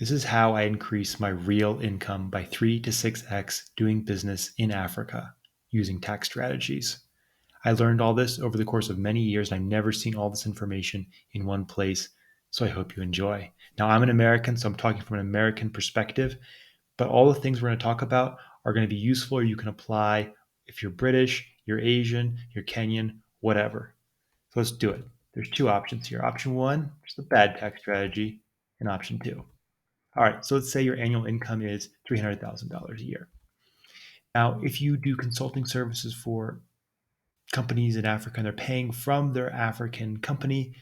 This is how I increase my real income by 3 to 6x doing business in Africa using tax strategies. I learned all this over the course of many years, and I've never seen all this information in one place, so I hope you enjoy. Now, I'm an American, so I'm talking from an American perspective, but all the things we're going to talk about are going to be useful or you can apply if you're British, you're Asian, you're Kenyan, whatever. So let's do it. There's two options here. Option one is the bad tax strategy, and option two. All right, so let's say your annual income is $300,000 a year. Now, if you do consulting services for companies in Africa and they're paying from their African company,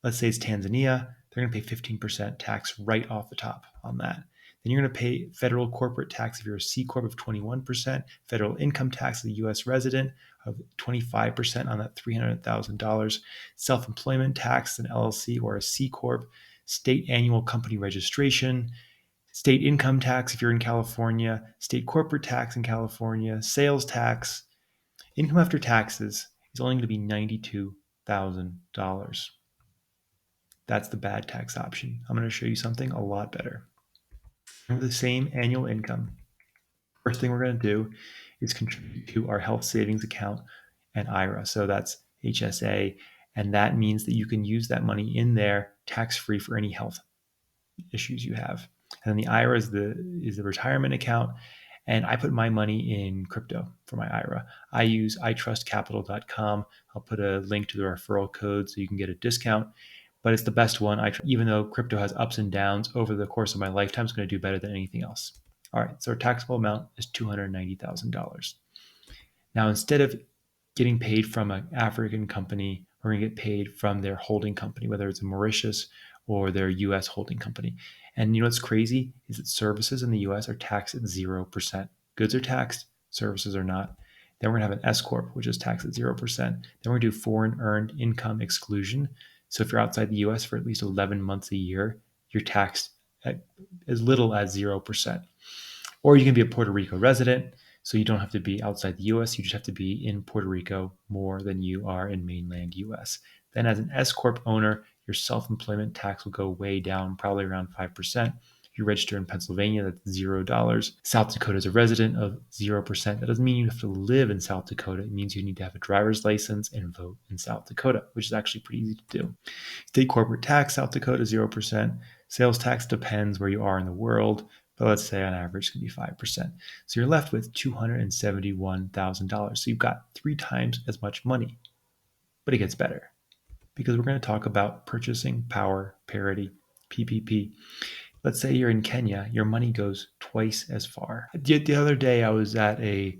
let's say it's Tanzania, they're going to pay 15% tax right off the top on that. Then you're going to pay federal corporate tax if you're a C Corp of 21%, federal income tax as a US resident of 25% on that $300,000, self employment tax, an LLC or a C Corp, state annual company registration, state income tax if you're in California, state corporate tax in California, sales tax. Income after taxes is only going to be $92,000. That's the bad tax option. I'm going to show you something a lot better. For the same annual income, first thing we're going to do is contribute to our health savings account and IRA. So that's HSA. And that means that you can use that money in there tax free for any health issues you have. And then the IRA is the retirement account. And I put my money in crypto for my IRA. I use itrustcapital.com. I'll put a link to the referral code so you can get a discount. But it's the best one. Even though crypto has ups and downs over the course of my lifetime, it's going to do better than anything else. All right, so our taxable amount is $290,000. Now, instead of getting paid from an African company, we're going to get paid from their holding company, whether it's a Mauritius or their US holding company. And you know what's crazy is that services in the US are taxed at 0%. Goods are taxed, services are not. Then we're going to have an S Corp, which is taxed at 0%. Then we're going to do foreign earned income exclusion. So if you're outside the US for at least 11 months a year, you're taxed at as little as 0%. Or you can be a Puerto Rico resident, so you don't have to be outside the US, you just have to be in Puerto Rico more than you are in mainland US. Then as an S Corp owner, your self-employment tax will go way down, probably around 5%. If you register in Pennsylvania, that's $0. South Dakota is a resident of 0%. That doesn't mean you have to live in South Dakota. It means you need to have a driver's license and vote in South Dakota, which is actually pretty easy to do. State corporate tax, South Dakota, 0%. Sales tax depends where you are in the world, but let's say on average it can be 5%. So you're left with $271,000. So you've got 3 times as much money, but it gets better because we're going to talk about purchasing power parity, PPP. Let's say you're in Kenya, your money goes twice as far. The other day I was at a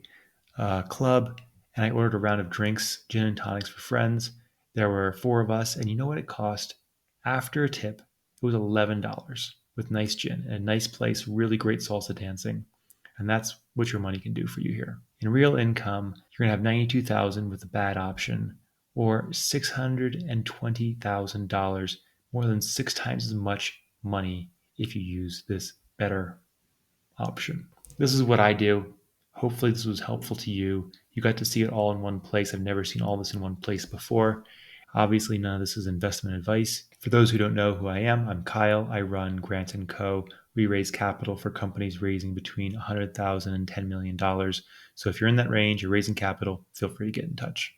club and I ordered a round of drinks, gin and tonics for friends. There were 4 of us, and you know what it cost? After a tip, it was $11 with nice gin, a nice place, really great salsa dancing. And that's what your money can do for you here. In real income, you're going to have 92,000 with the bad option, or $620,000, more than 6 times as much money if you use this better option. This is what I do. Hopefully this was helpful to you. You got to see it all in one place. I've never seen all this in one place before. Obviously, none of this is investment advice. For those who don't know who I am, I'm Kyle. I run Grant & Co. We raise capital for companies raising between $100,000 and $10 million. So if you're in that range, you're raising capital, feel free to get in touch.